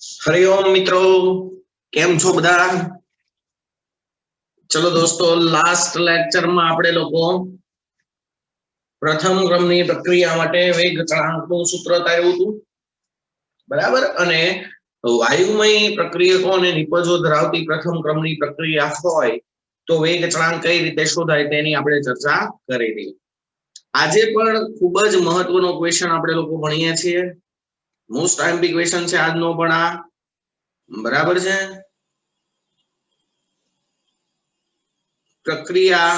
હરિઓમ મિત્રો, કેમ છો બધા? ચલો દોસ્તો, લાસ્ટ લેક્ચરમાં આપણે લોકો પ્રથમ ક્રમની પ્રક્રિયા માટે વેગ ચળાંકનું સૂત્ર તાર્યું હતું, બરાબર? અને વાયુમય પ્રક્રિયકો અને નિપજો ધરાવતી પ્રથમ ક્રમની પ્રક્રિયા હોય તો વેગ ચળાંક કઈ રીતે શોધાય તેની આપણે ચર્ચા કરી હતી. આજે પણ ખૂબ જ મહત્વનો ક્વેશ્ચન આપણે લોકો ભણીએ છીએ. મોસ્ટ આઈએમપી ક્વેશ્ચન છે આજનો પણ આ, બરાબર છે? પ્રક્રિયા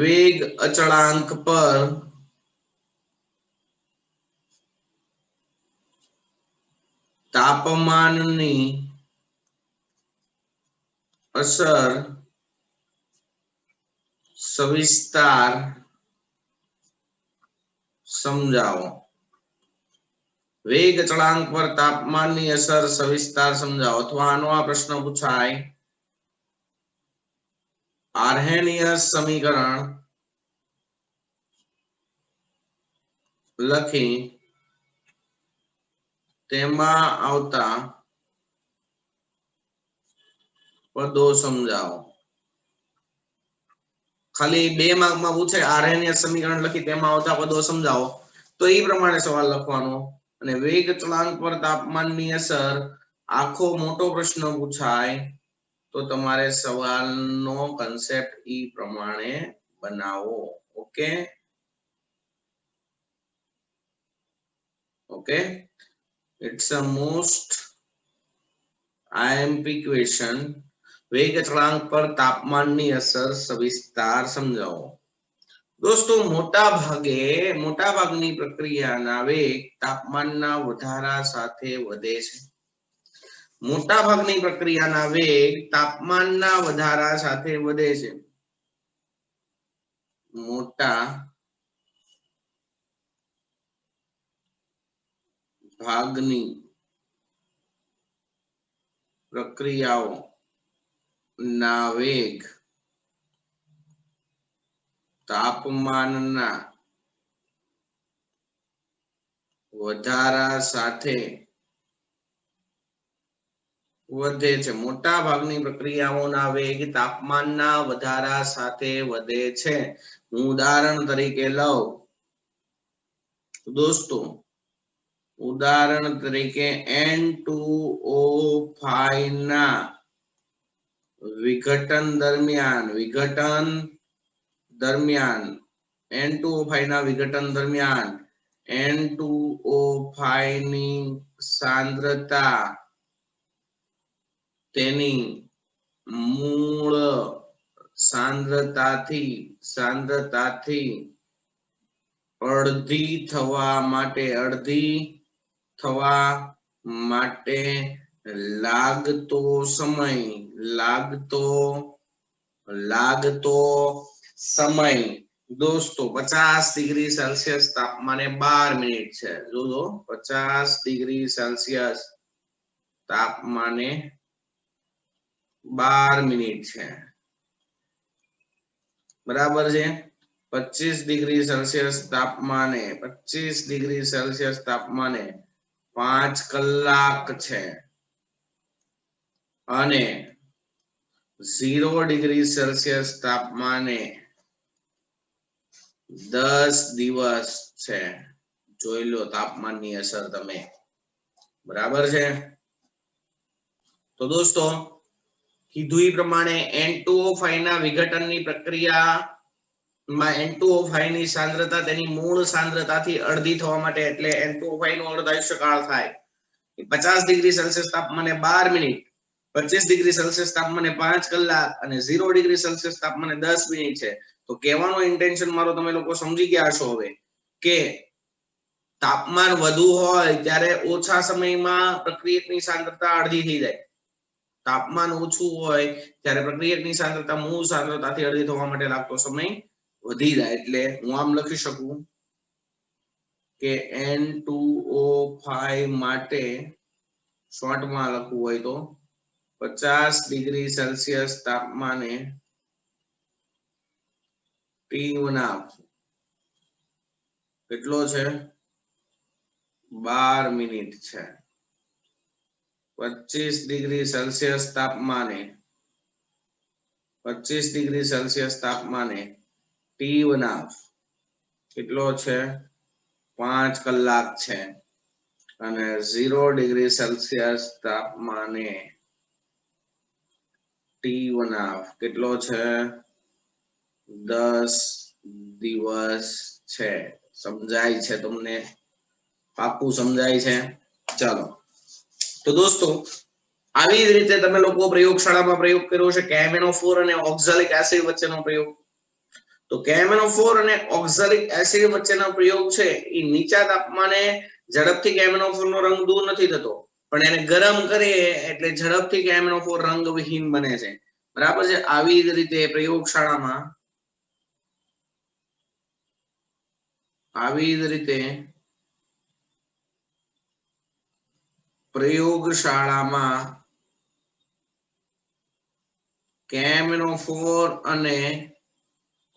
વેગ અચળાંક પર તાપમાનની અસર સવિસ્તાર સમજાવો. વેગ અચળાંક પર તાપમાનની અસર સવિસ્તાર સમજાવો. અથવા આનો આ પ્રશ્ન પૂછાય, આર્હેનિયસ સમીકરણ લખી તેમાં આવતા પદો સમજાવો. ખાલી 2 માર્કમાં પૂછે આર્હેનિયસ સમીકરણ લખી તેમાં આવતા પદો સમજાવો, તો એ પ્રમાણે સવાલ લખવાનો. અને વેગ અચળાંક પર તાપમાનની અસર આખો મોટો પ્રશ્ન પૂછાય તો તમારે સવાલનો કન્સેપ્ટ ઈ પ્રમાણે બનાવો. Okay okay, it's a most IMP question. વેગ અચળાંક પર તાપમાનની અસર સવિસ્તાર સમજાવો. દોસ્તો, મોટાભાગની પ્રક્રિયાના વેગ તાપમાનના વધારા સાથે વધે છે. મોટાભાગની પ્રક્રિયાના વેગ તાપમાનના વધારા સાથે વધે છે. મોટા ભાગની પ્રક્રિયાઓ ના વેગ તાપમાનના વધારા સાથે વધે છે. મોટા ભાગની પ્રક્રિયાઓના વેગ તાપમાનના વધારા સાથે વધે છે. હું ઉદાહરણ તરીકે લઉં દોસ્તો, ઉદાહરણ તરીકે N2O5 ના વિઘટન દરમિયાન N2O5 ના વિઘટન દરમિયાન N2O5 ની સાંદ્રતા તેની મૂળ સાંદ્રતાથી અડધી થવા માટે લાગતો સમય દોસ્તો 50 ડિગ્રી સેલ્સિયસ તાપમાને 12 મિનિટ છે. જોજો, 50 ડિગ્રી સેલ્સિયસ તાપમાને 12 મિનિટ છે, બરાબર છે? 25 ડિગ્રી સેલ્સિયસ તાપમાને 5 કલાક છે. અને 0 ડિગ્રી સેલ્સિયસ તાપમાને 10 દિવસ છે. જોઈ લો તાપમાનની અસર તમે, બરાબર છે? તો દોસ્તો, કીધું એ પ્રમાણે N2O5 ના વિઘટનની પ્રક્રિયામાં N2O5 ની સાંદ્રતા તેની મૂળ સાંદ્રતાથી અડધી થવા માટે, એટલે N2O5 નો અર્ધ આયુષ્યકાળ થાય 50 ડિગ્રી સેલ્સિયસ તાપમાને 12 મિનિટ, 25 ડિગ્રી સેલ્સિયસ તાપમાને 5 કલાક અને 0 ડિગ્રી સેલ્સિયસ તાપમાને 10 મિનિટ છે. તો કહેવાનો ઇન્ટેન્શન મારો તમે લોકો સમજી ગયા છો હવે કે તાપમાન વધુ હોય ત્યારે ઓછા સમયમાં પ્રક્રિયકની સાંદ્રતા અડધી થઈ જાય. તાપમાન ઓછું હોય ત્યારે પ્રક્રિયકની સાંદ્રતા મૂળ સાંદ્રતાથી અડધી થવા માટે લાગતો સમય વધી જાય. એટલે હું આમ લખી શકું કે N2O5 માટે શોર્ટમાં લખવું હોય તો 50 ડિગ્રી સેલ્સિયસ તાપમાને T1 કેટલો છે? 12 મિનિટ છે 25 ડિગ્રી સેલ્સિયસ તાપમાને 25 ડિગ્રી સેલ્સિયસ તાપમાને T1 કેટલો છે 5 કલાક છે અને 0 ડિગ્રી સેલ્સિયસ તાપમાને T1 કેટલો છે 10 દિવસ છે સમજાય છે તમને પાકું સમજાય છે ચાલો તો દોસ્તો આવી જ રીતે તમે લોકો પ્રયોગશાળામાં પ્રયોગ કર્યો છે KMnO4 અને ઓક્ઝાલિક એસિડ વચ્ચેનો પ્રયોગ તો KMnO4 અને ઓક્ઝાલિક એસિડ વચ્ચેનો પ્રયોગ છે એ નીચા તાપમાને ઝડપથી KMnO4 નો રંગ દૂર નથી થતો પણ એને ગરમ કરીએ એટલે ઝડપથી KMnO4 રંગવિહીન બને છે બરાબર છે આવી જ રીતે પ્રયોગશાળામાં KMnO4 અને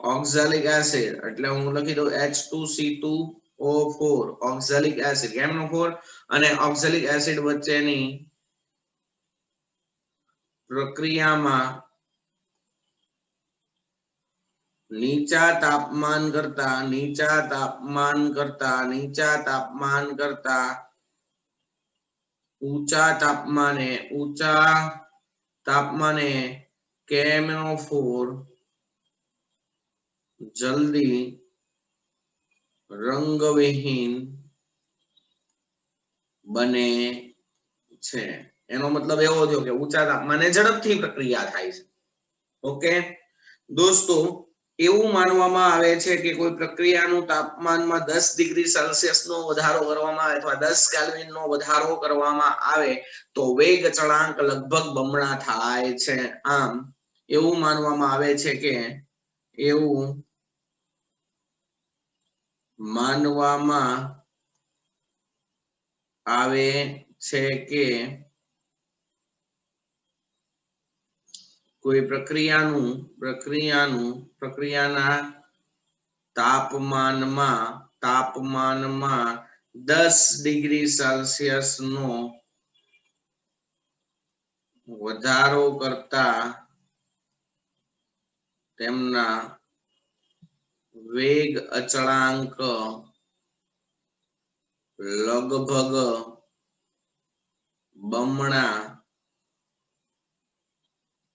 ઓક્ઝાલિક એસિડ એટલે હું લખી દઉં H2C2O4 ઓક્ઝાલિક એસિડ KMnO4 અને ઓક્ઝાલિક એસિડ વચ્ચેની પ્રક્રિયામાં નીચા તાપમાન કરતા ઊંચા તાપમાને KMnO4 જલ્દી રંગવિહીન બને છે એનો મતલબ એવો થયો કે ઊંચા તાપમાને ઝડપથી પ્રક્રિયા થાય છે ઓકે દોસ્તો એવું માનવામાં આવે છે કે કોઈ પ્રક્રિયાનું તાપમાનમાં 10 ડિગ્રી સેલ્સિયસ નો વધારો કરવામાં આવે અથવા 10 કેલ્વિન નો વધારો કરવામાં આવે તો વેગ ચળાંક લગભગ બમણા થાય છે આમ એવું માનવામાં આવે છે કે કોઈ પ્રક્રિયાના તાપમાનમાં 10 ડિગ્રી સેલ્સિયસ નો વધારો કરતા તેમના વેગ અચળાંક લગભગ બમણા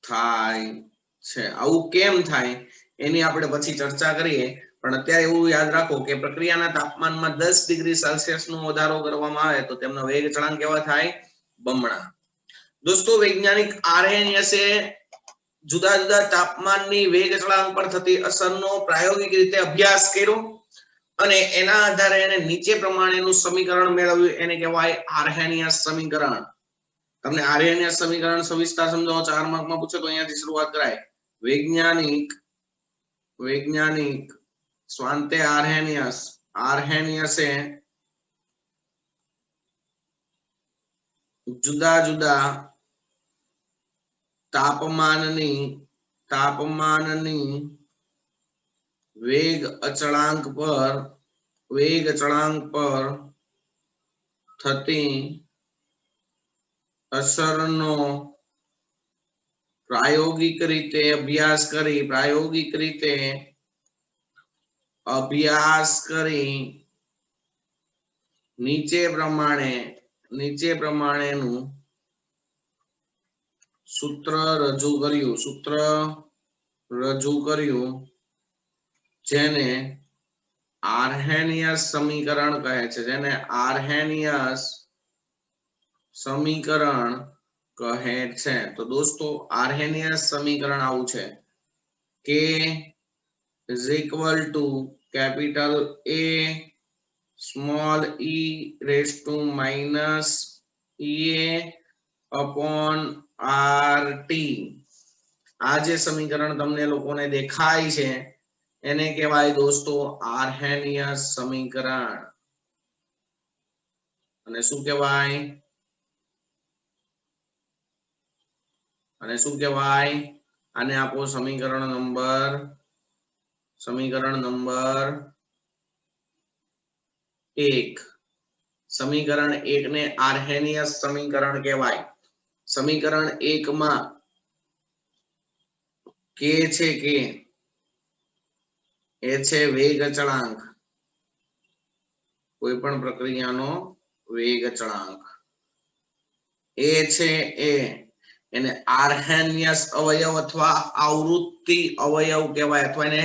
થાય છે આવું કેમ થાય એની આપણે પછી ચર્ચા કરીએ પણ અત્યારે એવું યાદ રાખો કે પ્રક્રિયાના તાપમાનમાં 10 ડિગ્રી સેલ્સિયસ નો વધારો કરવામાં આવે તો તેમનો વેગ અચળાંક કેવા થાય બમણા દોસ્તો વૈજ્ઞાનિક આરએનએસે જુદા જુદા તાપમાનની વેગ અચળાંક પર થતી અસરનો પ્રાયોગિક રીતે અભ્યાસ કર્યો અને એના આધારે એને નીચે પ્રમાણેનું સમીકરણ મેળવ્યું એને કહેવાય આર્હેનિયસ સમીકરણ તમને આર્હેનિયસ સમીકરણ સવિસ્તાર સમજાવો 4 માર્કમાં પૂછે તો અહીંયાથી શરૂઆત કરાય વૈજ્ઞાનિક સ્વાંતે આર્હેનિયસે જુદા જુદા તાપમાનની વેગ અચળાંક પર થતી અસરનો પ્રાયોગિક રીતે અભ્યાસ કરી નીચે પ્રમાણેનું સૂત્ર રજૂ કર્યું જેને આર્હેનિયસ સમીકરણ કહે છે તો દોસ્તો આર્હેનિયસ સમીકરણ આવું છે K is equal to capital A small e raised to minus EA upon RT આ જે સમીકરણ તમને લોકોને દેખાય છે એને કહેવાય દોસ્તો આર્હેનિયસ સમીકરણ અને શું કહેવાય આને આપો સમીકરણ નંબર 1 સમીકરણ 1 ને આર્હેનિયસ સમીકરણ કહેવાય. સમીકરણ 1 માં કે છે કે એ છે વેગ અચળાંક, કોઈ પણ પ્રક્રિયાનો વેગ અચળાંક. એ છે એને આર્હેનિયસ અવયવ અથવા આવૃત્તિ અવયવ કહેવાય, અથવા એને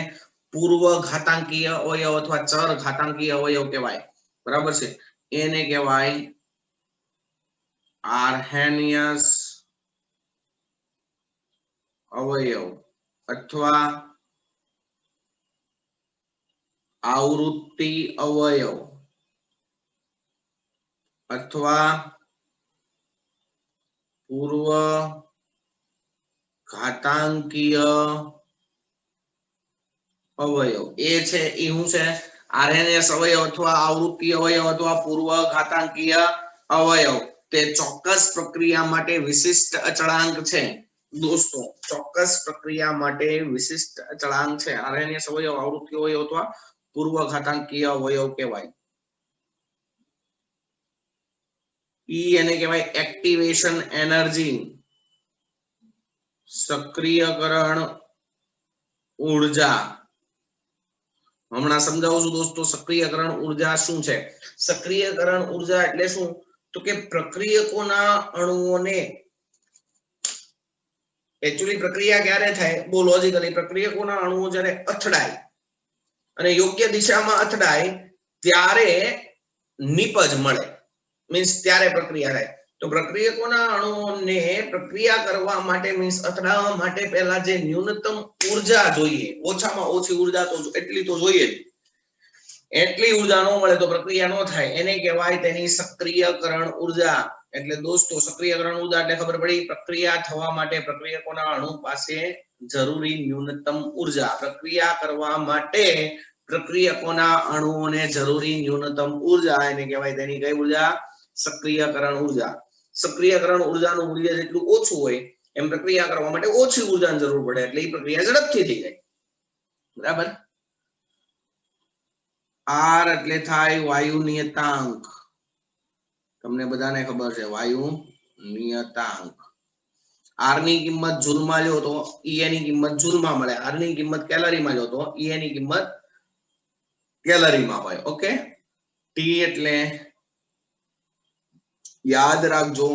પૂર્વ ઘાતાંકીય અવયવ અથવા ચર ઘાતાંકીય અવયવ કહેવાય. બરાબર છે. એને કહેવાય આર્હેનિયસ અવયવ અથવા આવૃત્તિ અવયવ અથવા પૂર્વ ઘાતાંકીય અવયવ. એ છે એ શું છે? આરએનએસ અવયવ અથવા આવૃત્તિ અવયવ અથવા પૂર્વ ઘાતાંકીય અવયવ. તે ચોક્કસ પ્રક્રિયા માટે વિશિષ્ટ અચળાંક છે. દોસ્તો, ચોક્કસ પ્રક્રિયા માટે વિશિષ્ટ અચળાંક છે. આરએનએસ અવયવ, આવૃત્તિ અવયવ અથવા પૂર્વ ઘાતાંકીય અવયવ કહેવાય. એને કહેવાય એક્ટિવેશન એનર્જી, સક્રિયકરણ ઉર્જા. હમણાં સમજાવું છું દોસ્તો, સક્રિયકરણ ઉર્જા શું છે. સક્રિયકરણ ઉર્જા એટલે શું? તો કે પ્રક્રિયકોના અણુઓને, એકચ્યુઅલી પ્રક્રિયા ક્યારે થાય? બહુ લોજિકલી, પ્રક્રિયકોના અણુઓ જ્યારે અથડાય અને યોગ્ય દિશામાં અથડાય ત્યારે નિપજ મળે, મીન્સ ત્યારે પ્રક્રિયા થાય. તો પ્રક્રિયકોના અણુઓને પ્રક્રિયા કરવા માટે, મીન્સ અથડાવવા માટે પહેલા જે ન્યૂનતમ ઉર્જા જોઈએ, ઓછામાં ઓછી ઉર્જા તો એટલી તો જોઈએ જ. એટલી ઉર્જા ન મળે તો પ્રક્રિયા ન થાય. એને કહેવાય તેની સક્રિયકરણ ઉર્જા. એટલે દોસ્તો, સક્રિયકરણ ઉર્જા એટલે ખબર પડી, પ્રક્રિયા થવા માટે પ્રક્રિયકોના અણુ પાસે જરૂરી ન્યૂનતમ ઉર્જા. પ્રક્રિયા કરવા માટે પ્રક્રિયકોના અણુઓને જરૂરી ન્યૂનતમ ઉર્જા, એને કહેવાય તેની કઈ ઉર્જા? સક્રિયકરણ ઉર્જા. સક્રિયકરણ ઉર્જાનું મૂલ્ય જેટલું ઓછું હોય એમ પ્રક્રિયા કરવા માટે ઓછી ઉર્જાની જરૂર પડે, એટલે એ પ્રક્રિયા ઝડપથી થઈ જાય. બરાબર. આર એટલે થાય વાયુ નિયતાંક. તમને બધાને ખબર છે વાયુ નિયતાંક. આર ની કિંમત જૂલમાં લ્યો તો ઈ ની કિંમત જૂલમાં મળે. આર ની કિંમત કેલરીમાં લ્યો તો ઈ ની કિંમત કેલરીમાં હોય. ઓકે. ટી એટલે યાદ રાખજો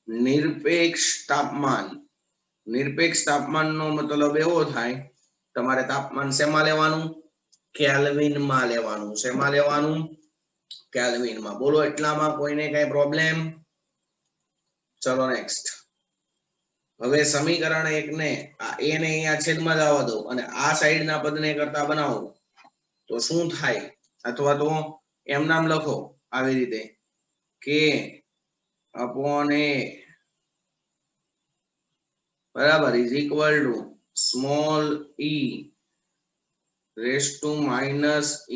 નિરપેક્ષ તાપમાન. નિરપેક્ષ તાપમાનનો મતલબ એવો થાય, તમારે તાપમાન શેમાં લેવાનું? કેલ્વિનમાં લેવાનું. શેમાં લેવાનું? કેલ્વિનમાં. બોલો, એટલામાં કોઈને કઈ પ્રોબ્લેમ? ચલો નેક્સ્ટ. હવે સમીકરણ 1 ને એને અહીંયા છેદમાં જ આવવા દો અને આ સાઈડના પદને કરતા બનાવો તો શું થાય? અથવા તો એમ નામ લખો આવી રીતે, કે upon a બરાબર is equal to small e raised to minus a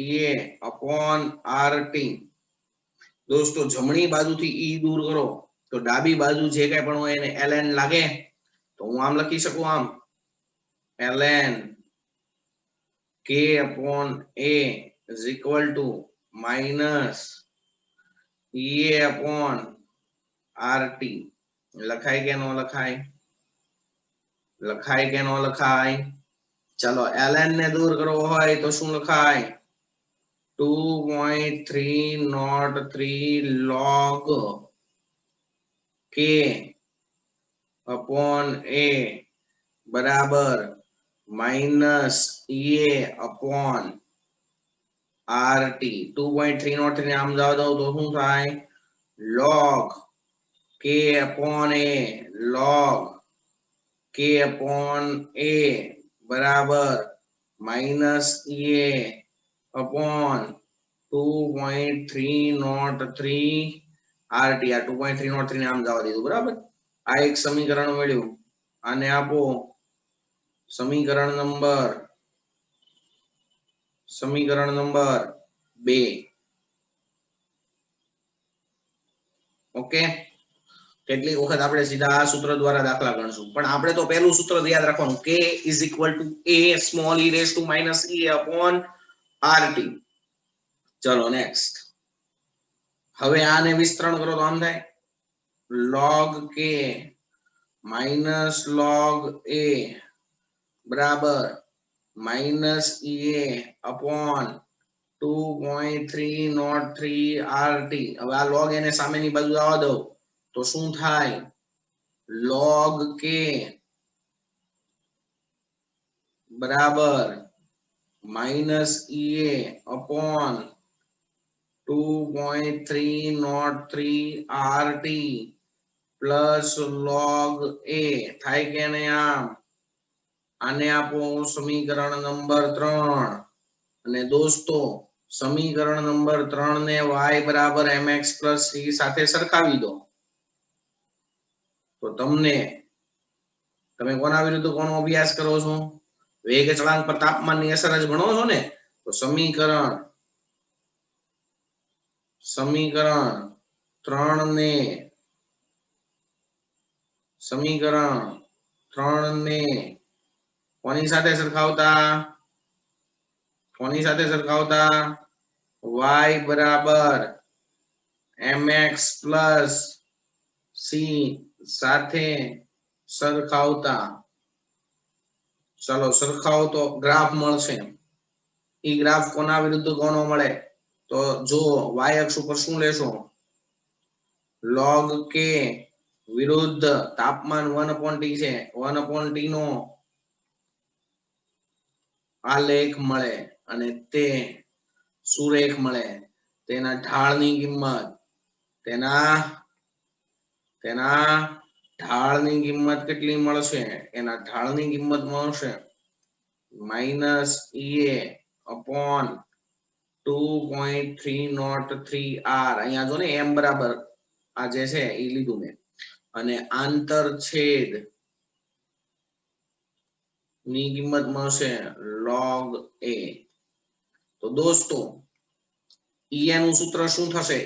upon rt. દોસ્તો, જમણી બાજુથી e દૂર કરો તો ડાબી બાજુ જે કઈ પણ હોય એને ln લાગે. તો હું આમ લખી શકું, આમ ln k upon a is equal to minus e upon rt. લખાય કે નો લખાય? લખાય કે નો લખાય? ચલો, ln ને દૂર કરવો હોય તો શું લખાય? 2.303 log k upon a બરાબર minus a upon rt. 2.303 આમ જવા દઉં તો શું થાય? log k upon a log k upon a બરાબર minus a upon 2.303 rt. આ 2.303 ને આમ જવા દીધું. બરાબર. આ એક સમીકરણ મળ્યું. આને આપો સમીકરણ નંબર 2. ઓકે. કેટલીક વખત આપણે સીધા આ સૂત્ર દ્વારા દાખલા ગણશું, પણ આપણે તો પહેલું સૂત્ર યાદ રાખવાનું, k is equal to a small e raised to minus e upon rt. ચલો નેક્સ્ટ. હવે આને વિસ્તરણ કરો તો આમ થાય log k minus log a બરાબર minus ea upon 2.303 RT. હવે આ log એને સામેની બાજુ આવવા દો તો શું થાય log k બરાબર minus ea upon 2.303 RT plus log a થાય કે નહીં આને આપો સમીકરણ નંબર 3 અને દોસ્તો સમીકરણ નંબર 3 ને y બરાબર mx plus c સાથે સરખાવી દો તો તમને તમે કોના વિરુદ્ધ કોનો અભ્યાસ કરો છો વેગ ચળાંક પર તાપમાનની અસર જ ગણો છો ને તો સમીકરણ 3 ને કોની સાથે સરખાવતા y બરાબર mx plus c સાથે સરખાવતા ચલો સરખાવો તો ગ્રાફ મળશે ઈ ગ્રાફ કોના વિરુદ્ધ કોનો મળે તો જો y અક્ષ ઉપર શું લેશો log k વિરુદ્ધ તાપમાન 1/t છે 1/t નો આલેખ મળે અને તે સુરેખ મળે તેના ઢાળની કિંમત ઢાળની કિંમત કેટલી મળશે એના ઢાળની કિંમત મળશે minus ea upon 2.303 r અહીંયા જો ને m બરાબર આ જે છે એ લીધું મેં અને આંતરછેદ ની કિંમત મળશે log a તો દોસ્તો ea નું સૂત્ર શું થશે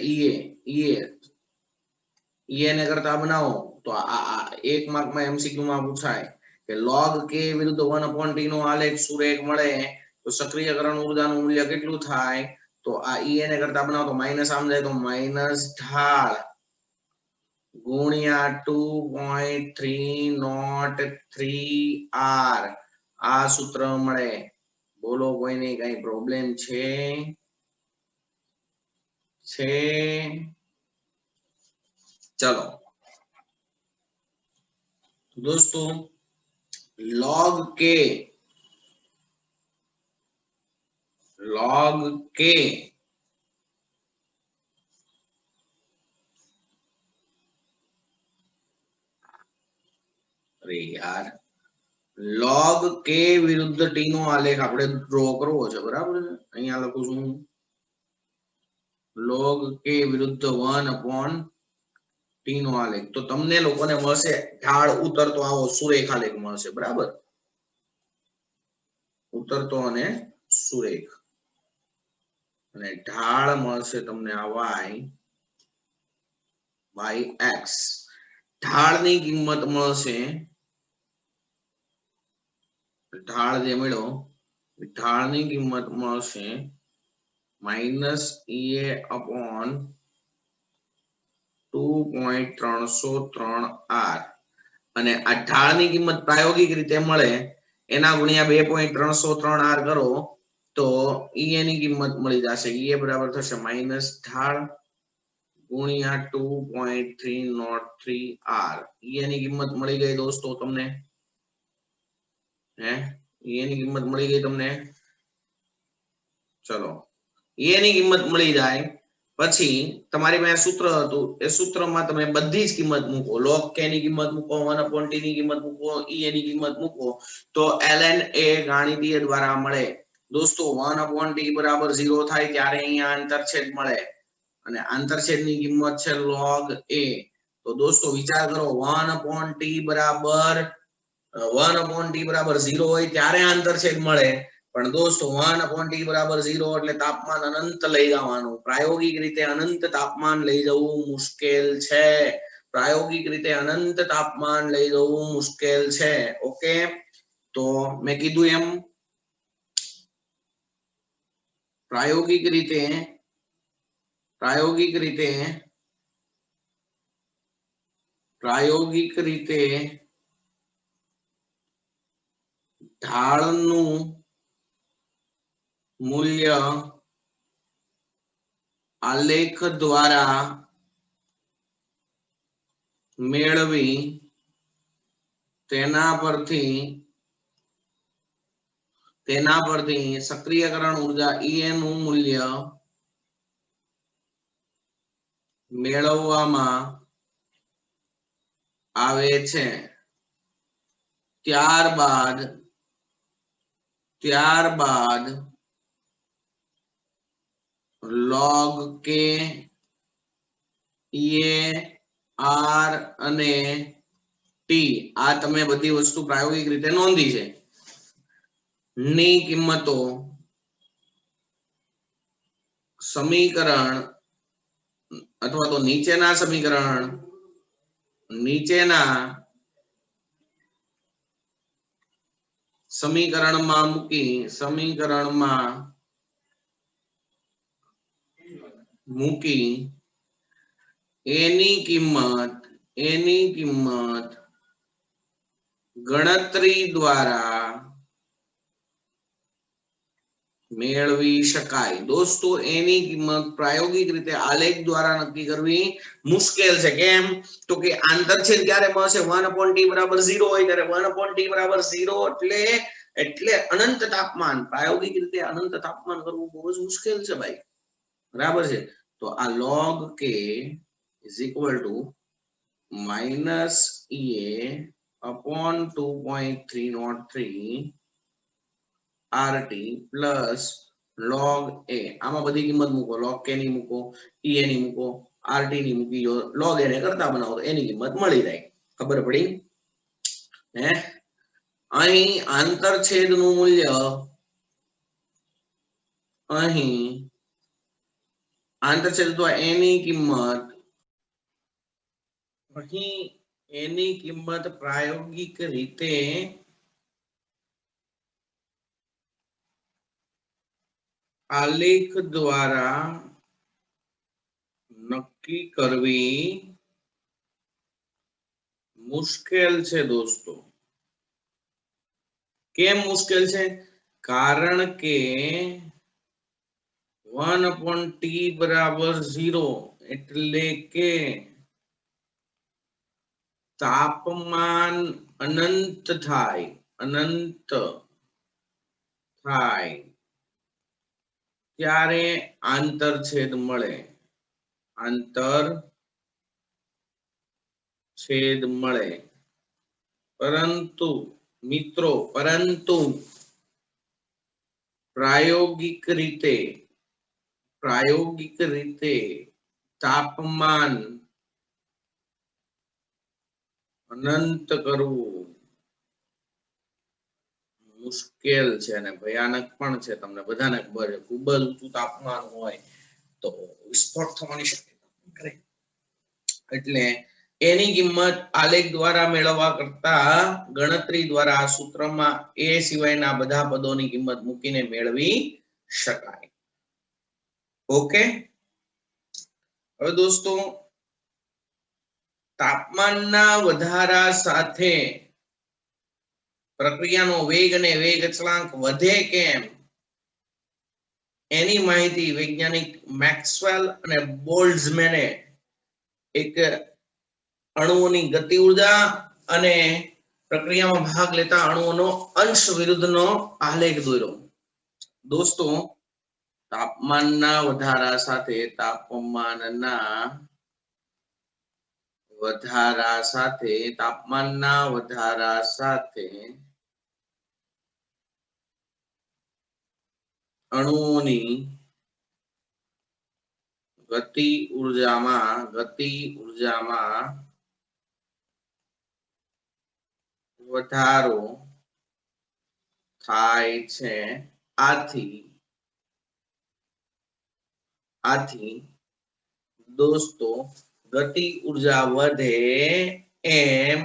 ea ને કરતા બનાવો તો આ એક માર્કમાં એમસીક્યુ માં પૂછાય કે log k વિરુદ્ધ 1/t નો આલેખ સુરેખ મળે તો સક્રિયકરણ ઊર્જાનું મૂલ્ય કેટલું થાય તો આ ea ને કરતા બનાવો તો માઈનસ આમ જાય તો માઈનસ ઢાળ ગુણ્યા 2.303 r આ સૂત્ર મળે બોલો કોઈને કઈ પ્રોબ્લેમ છે ચલો દોસ્તો log k અરે યાર log k વિરુદ્ધ t નો આલેખ આપણે ડ્રો કરવો છે બરાબર છે અહીંયા લખું છું log k વિરુદ્ધ 1/t નો આલેખ તો તમને લોકોને મળશે ઢાળ ઉતરતો આવો સુરેખ આલેખ મળશે બરાબર ઉતરતો અને સુરેખ અને ઢાળ મળશે તમને આ y x ઢાળની કિંમત મળશે ઢાળ જે મળ્યો ઢાળની કિંમત મળશે minus ea upon 2.303 r અને આ ઢાળની કિંમત પ્રાયોગિક રીતે મળે એના ગુણ્યા 2.303 r કરો તો ea ની કિંમત મળી જશે ea બરાબર થશે માઈનસ ઢાળ ગુણ્યા 2.303 r ea ની કિંમત મળી ગઈ દોસ્તો તમને ea ની કિંમત મળી ગઈ તમને ચલો ea ની કિંમત મળી જાય પછી તમારી પાસે સૂત્ર હતું એ સૂત્રમાં તમે બધી જ કિંમત મૂકો log k ની કિંમત મૂકો 1/t ની કિંમત મૂકો ea ની કિંમત મૂકો તો ln a ગાણિતીય દ્વારા મળે દોસ્તો 1/t બરાબર 0 થાય ત્યારે અહીંયા આંતરછેદ મળે અને આંતરછેદની કિંમત છે log a તો દોસ્તો વિચાર કરો 1/t બરાબર 0 હોય ત્યારે આંતરછેદ મળે પણ દોસ્તો 1/t બરાબર 0 એટલે તાપમાન અનંત લઈ જવાનું પ્રાયોગિક રીતે અનંત તાપમાન લઈ જવું મુશ્કેલ છે ઓકે તો મેં કીધું એમ પ્રાયોગિક રીતે प्रायोगिक रीते ढाळनु मूल्य आलेख द्वारा मेळवी तेना परथी सक्रियकरण ऊर्जा E નું મૂલ્ય મેળવવામાં આવે છે। ત્યારબાદ log k એ r અને t આ તમે બધી વસ્તુ પ્રાયોગિક રીતે નોંધી છે ની કિંમતો સમીકરણ અથવા તો નીચેના સમીકરણમાં મૂકી એની કિંમત ગણતરી દ્વારા મેળવી શકાય। દોસ્તો એની કિંમત પ્રાયોગિક રીતે આલેખ દ્વારા નક્કી કરવી મુશ્કેલ છે। કેમ તો કે આંતરછેદ ક્યારે મળશે 1/t બરાબર 0 હોય ત્યારે 1/t બરાબર 0 એટલે અનંત તાપમાન પ્રાયોગિક રીતે અનંત તાપમાન કરવું બહુ જ મુશ્કેલ છે ભાઈ બરાબર છે। તો આ log k -EA/2.303 RT plus log A આમાં બધી કિંમત મૂકો log k ની મૂકો EA ની મૂકો RT ની મૂકી જો log A ને કરતા બનાવો તો એની કિંમત મળી જાય। ખબર પડી હે અહીં આંતરછેદ નું મૂલ્ય એની કિંમત પ્રાયોગિક રીતે આલેખ દ્વારા નક્કી કરવી મુશ્કેલ છે દોસ્તો। કેમ મુશ્કેલ છે કારણ કે 1/t બરાબર 0 એટલે કે તાપમાન અનંત થાય ત્યારે આંતરછેદ મળે પરંતુ મિત્રો પ્રાયોગિક રીતે તાપમાન અનંત કરવું મુશ્કેલ છે અને ભયાનક પણ છે। તમને બધાને ખબર છે ખૂબ જ ઊંચું તાપમાન હોય તો વિસ્ફોટ થવાની શક્યતા કરે એટલે એની કિંમત આલેખ દ્વારા મેળવવા કરતા ગણતરી દ્વારા આ સૂત્રમાં એ સિવાયના બધા પદોની કિંમત મૂકીને મેળવી શકાય। ઓકે હવે દોસ્તો તાપમાનના વધારા સાથે પ્રક્રિયાનો વેગ અને વેગ અચળાંક વધે કેમ એની માહિતી વૈજ્ઞાનિક મેક્સવેલ અને બોલ્ટ્ઝમેને એક અણુઓની ગતિ ઉર્જા અને પ્રક્રિયામાં ભાગ લેતા અણુઓનો અંશ વિરુદ્ધનો આલેખ દોર્યો। દોસ્તો તાપમાનના વધારા સાથે અણુઓની ગતિ ઉર્જામાં વધારો થાય છે। આથી દોસ્તો ગતિ ઉર્જા વધે એમ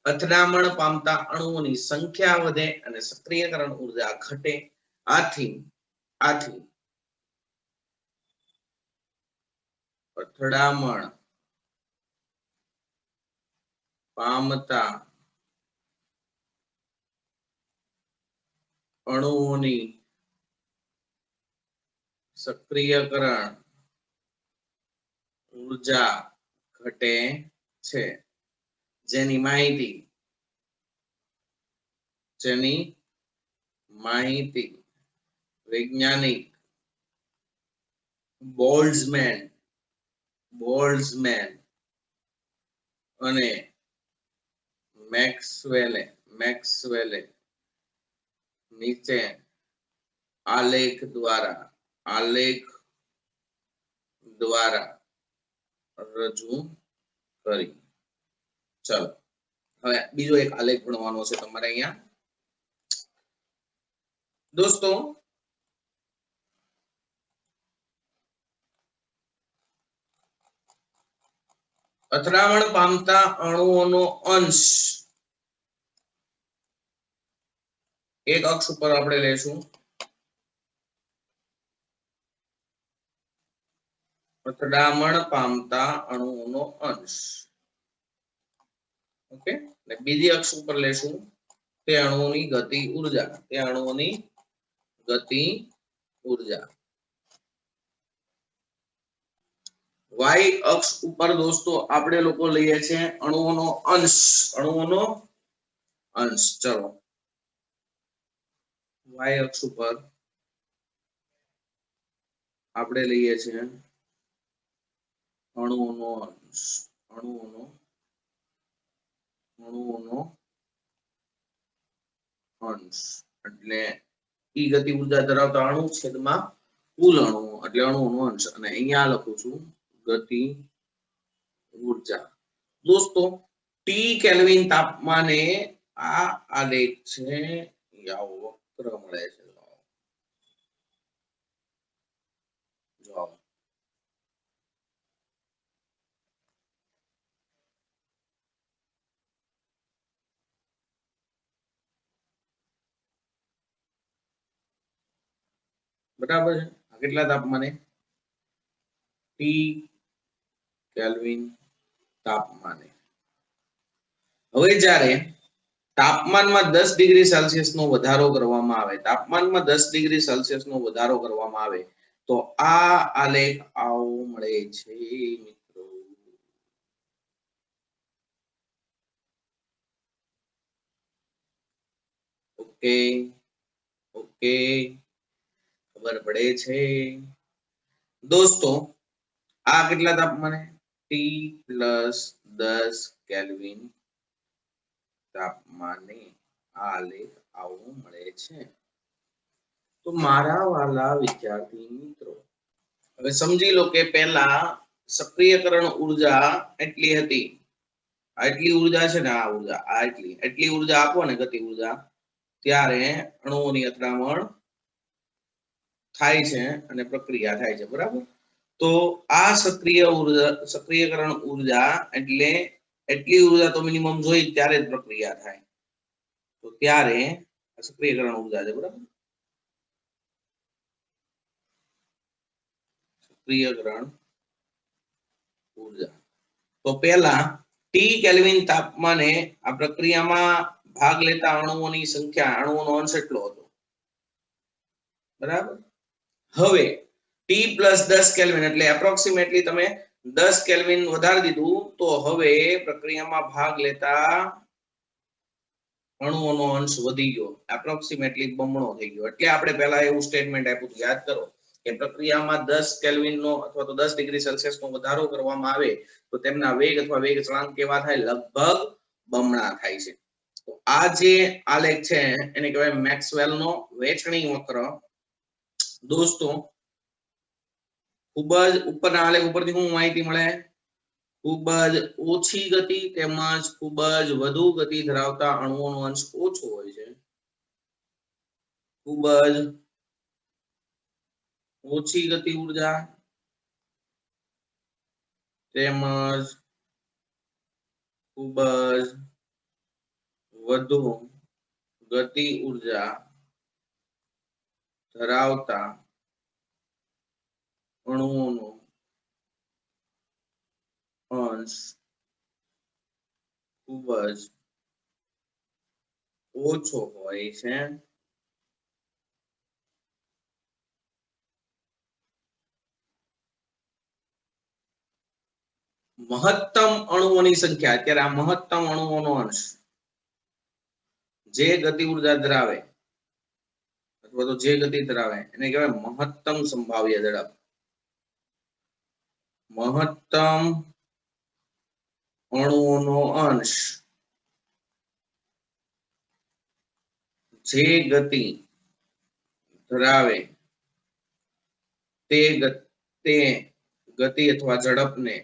અથડામણ પામતા અણુઓની સંખ્યા વધે અને સક્રિયકરણ ઉર્જા ઘટે। આથી અથડામણ પામતા અણુઓની સક્રિયકરણ ઉર્જા ઘટે છે, જેની માહિતી વૈજ્ઞાનિક બોલ્ટ્ઝમેન અને મેક્સવેલે નીચે આલેખ દ્વારા રજૂ કરી. ચલો હવે બીજો એક આલેખ ભણવાનો છે તમારે અહીંયા. દોસ્તો અથડામણ પામતા અણુઓનો અંશ એક અક્ષ ઉપર આપણે લેશું. અથડામણ પામતા અણુઓનો અંશ, ઓકે, ને બીજી અક્ષ ઉપર લેશું તે અણુઓની ગતિ ઉર્જા. y અક્ષ ઉપર દોસ્તો આપણે લોકો લઈએ છીએ અણુઓનો અંશ. ચલો y અક્ષ ઉપર આપણે લઈએ છીએ અણુઓનો અંશ એટલે ઈ ગતિ ઉર્જા ધરાવતા અણુ છેદમાં કુલ અણુઓ એટલે અણુઓનો અંશ, અને અહીંયા લખું છું ગતિ ઉર્જા. દોસ્તો ટી કેલ્વિન તાપમાને આ આલેખ છે વક્ર મળે છે. બરાબર છે. કેટલા તાપમાને? ટી કેલ્વિન તાપમાને. હવે જ્યારે તાપમાનમાં 10 ડિગ્રી સેલ્સિયસ નો વધારો કરવામાં આવે તો આ આલેખ આવો મળે છે મિત્રો. ઓકે ખબર પડે છે દોસ્તો? આ કેટલા તાપમાને? T+10 કેલ્વિન તાપમાને આ આલેખ આવો મળે છે. તો મારા વાલા વિદ્યાર્થી મિત્રો, હવે સમજી લો કે પહેલા સક્રિયકરણ ઉર્જા એટલી હતી, આટલી ઉર્જા છે ને, આ ઉર્જા એટલી ઉર્જા આપો ને ગતિ ઉર્જા, ત્યારે અણુઓની અથડામણ થાય છે અને પ્રક્રિયા થાય છે. બરાબર? તો આ સક્રિયકરણ ઉર્જા એટલે એટલી ઉર્જા તો મિનિમમ જોઈ ત્યારે જ પ્રક્રિયા થાય, તો ત્યારે સક્રિયકરણ ઉર્જા છે. બરાબર? સક્રિયકરણ ઉર્જા તો પહેલા ટી કેલ્વિન તાપમાને આ પ્રક્રિયામાં ભાગ લેતા અણુઓની સંખ્યા, અણુઓનો અંશ એટલો હતો. બરાબર? હવે T+10 કેલ્વિન એટલે એપ્રોક્સિમેટલી તમે 10 કેલ્વિન વધારી દીધું, તો હવે પ્રક્રિયામાં ભાગ લેતા અણુઓનો અંશ વધી ગયો, એપ્રોક્સિમેટલી બમણો થઈ ગયો. એટલે આપણે પહેલા એવું સ્ટેટમેન્ટ આપ્યું, યાદ કરો કે પ્રક્રિયામાં 10 કેલ્વિન નો અથવા તો 10 ડિગ્રી સેલ્સિયસ નો વધારો કરવામાં આવે તો તેમના વેગ અથવા વેગ ચળાંક કેવા થાય? લગભગ બમણા થાય છે. તો આ જે આલેખ છે એને કહેવાય મેક્સવેલ નો વેચણી વક્ર. દોસ્તો ખૂબ જ ઉપરના આલેખ ઉપરથી શું માહિતી મળે? ખૂબ જ ઓછી ગતિ તેમજ ખૂબ જ વધુ ગતિ ધરાવતા અણુઓનો અંશ ઓછો હોય છે. ખૂબ જ ઓછી ગતિ ઉર્જા તેમજ ખૂબ જ વધુ ગતિ ઉર્જા ધરાવતા અણુઓનો અંશ ખૂબ જ ઓછો હોય છે મહત્તમ અણુઓની સંખ્યા અત્યારે આ મહત્તમ અણુઓનો અંશ જે ગતિ ઉર્જા ધરાવે અથવા તો જે ગતિ ધરાવે એને કહેવાય મહત્તમ સંભાવ્ય ઝડપ મહત્તમ અણુઓનો અંશ જે ગતિ ધરાવે તે ગતિ અથવા ઝડપને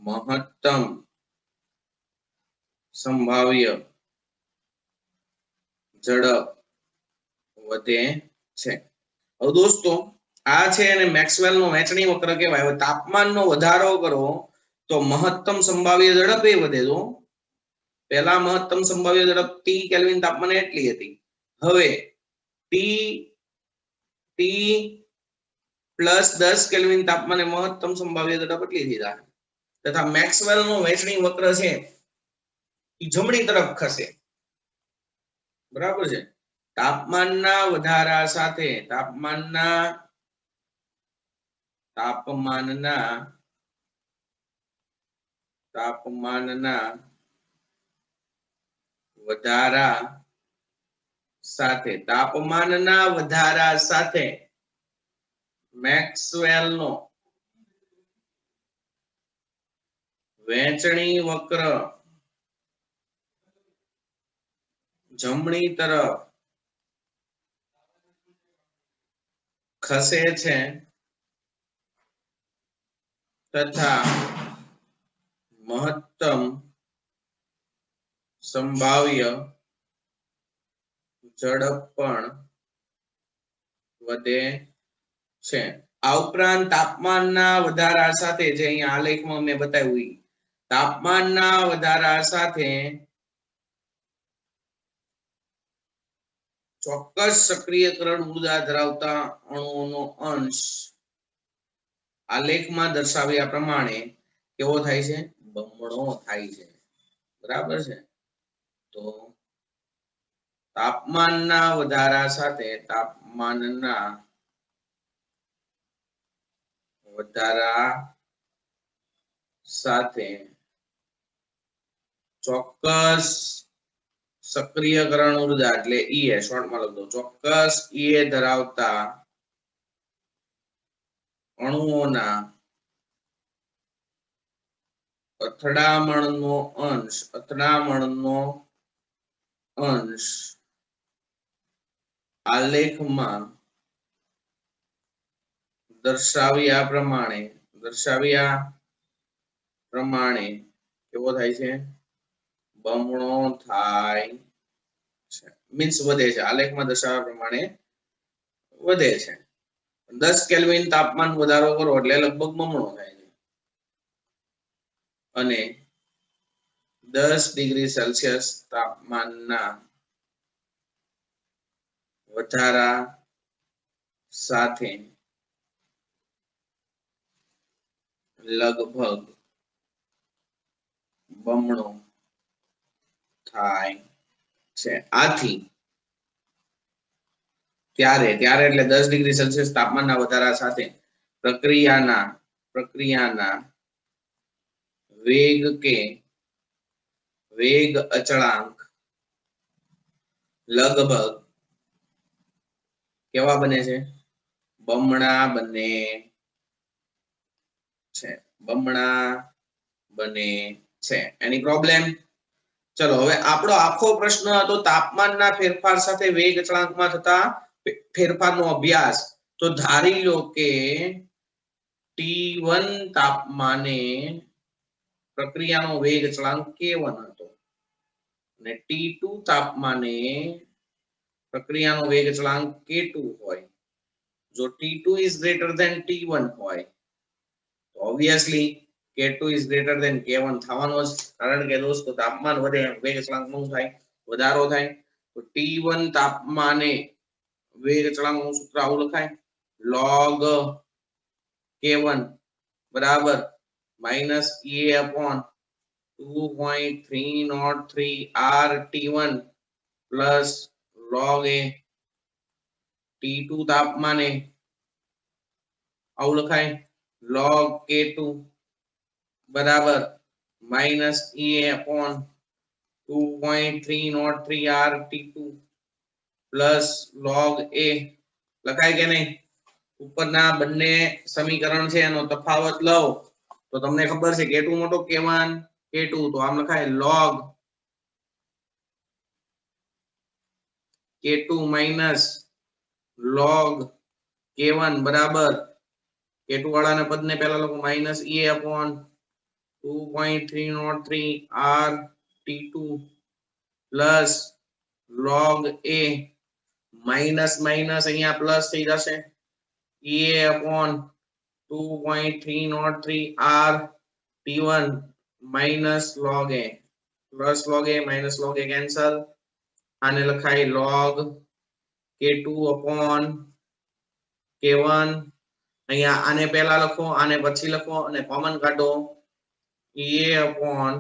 મહત્તમ સંભાવ્ય ઝડપ વધે છે હવે દોસ્તો આ છે એને મેક્સવેલ નો વહેંચણી વક્ર કહેવાય હવે તાપમાનનો વધારો કરો તો મહત્તમ સંભાવ્ય ઝડપ એ વધે તો પહેલા મહત્તમ સંભાવ્ય ઝડપ T કેલ્વિન તાપમાને એટલી હતી હવે T પ્લસ 10 કેલ્વિન તાપમાને મહત્તમ સંભાવ્ય ઝડપ એટલી થઈ જાય તથા મેક્સવેલ નો વહેંચણી વક્ર છે એ જમણી તરફ ખસે બરાબર છે તાપમાનના વધારા સાથે તાપમાનના વધારા સાથે મેક્સવેલ નો વહેંચણી વક્ર જમણી તરફ ખસે છે તથા મહત્તમ સંભાવ્ય ઝડપ પણ વધે છે આ ઉપરાંત તાપમાનના વધારા સાથે જે અહીંયા આલેખમાં મેં બતાવ્યું તાપમાનના વધારા સાથે ચોક્કસ સક્રિયકરણ ઉર્જા ધરાવતા અણુઓનો અંશ આલેખમાં દર્શાવ્યા પ્રમાણે કેવો થાય છે બમણો થાય છે બરાબર છે તો તાપમાનના વધારા સાથે ચોક્કસ સક્રિયકરણ ઉર્જા એટલે EA શોર્ટમાં લખો ચોક્કસ EA ધરાવતા અણુઓના અથડામણનો અંશ આલેખમાં દર્શાવ્યા પ્રમાણે કેવો થાય છે બમણો થાય છે મીન્સ વધે છે આલેખમાં દર્શાવ્યા પ્રમાણે વધે છે 10 કેલ્વિન તાપમાન વધારો કરો એટલે લગભગ બમણો થાય છે અને 10 ડિગ્રી સેલ્સિયસ તાપમાનના વધારા સાથે લગભગ બમણો થાય છે આથી ત્યારે એટલે 10 ડિગ્રી સેલ્સિયસ તાપમાનના વધારા સાથે પ્રક્રિયાના વેગ અચળાંક લગભગ કેવા બને છે બમણા બને છે એની પ્રોબ્લેમ ચલો હવે આપણો આખો પ્રશ્ન હતો તાપમાનના ફેરફાર સાથે વેગ અચળાંકમાં થતા ફેરફારનો અભ્યાસ તો ધારી લો કે T1 તાપમાને પ્રક્રિયાનો વેગ અચળાંક K1 હતો અને T2 તાપમાને પ્રક્રિયાનો વેગ અચળાંક K2 હોય જો T2 is greater than T1 હોય તો obviously K2 is greater than K1 થવાનો જ કારણ કે દોસ્તો તાપમાન વધે વેગ અચળાંકમાં થાય વધારો થાય તો T1 તાપમાને વેગ અચળાંકનું સૂત્ર આવું લખાય log K1 બરાબર minus EA upon 2.303 R T1 plus log A T2 તાપમાને આવું લખાય log K2 બરાબર minus EA upon 2.303 R T2 plus log A લખાય કે નહીં ઉપરના બંને સમીકરણ છે એનો તફાવત લો તો તમને ખબર છે K2 મોટો K1 K2 તો આમ લખાય log K2 minus log K1 બરાબર K2 વાળાના પદને પહેલા લખો minus EA upon 2.303 R T2 plus log A minus minus અહીંયા પ્લસ થઈ જશે EA upon 2.303 R T1 minus log A plus log A minus log A cancel આને લખાય log K2 upon K1 અહીંયા આને પહેલા લખો આને પછી લખો અને કોમન કાઢો EA upon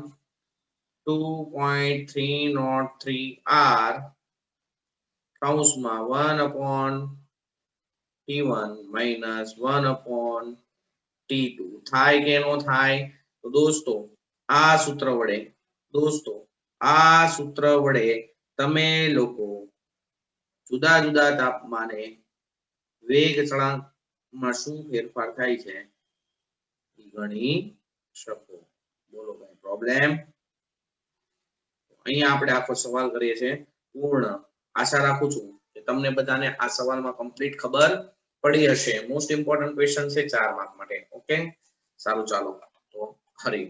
2.303 R કૌંસમાં 1 upon T1 minus 1 upon T2 થાય કે નો થાય તો દોસ્તો આ સૂત્ર વડે તમે લોકો જુદા જુદા તાપમાને વેગ ચળાંકમાં શું ફેરફાર થાય છે એ ગણી શકો બોલો કઈ પ્રોબ્લેમ અહીંયા આપણે આખો સવાલ કરીએ છીએ પૂર્ણ આશા રાખું છું કે તમને બધાને આ સવાલમાં કમ્પ્લીટ ખબર પડી હશે મોસ્ટ ઇમ્પોર્ટન્ટ ક્વેશ્ચન છે 4 માર્ક માટે ઓકે સારું ચાલો તો હરી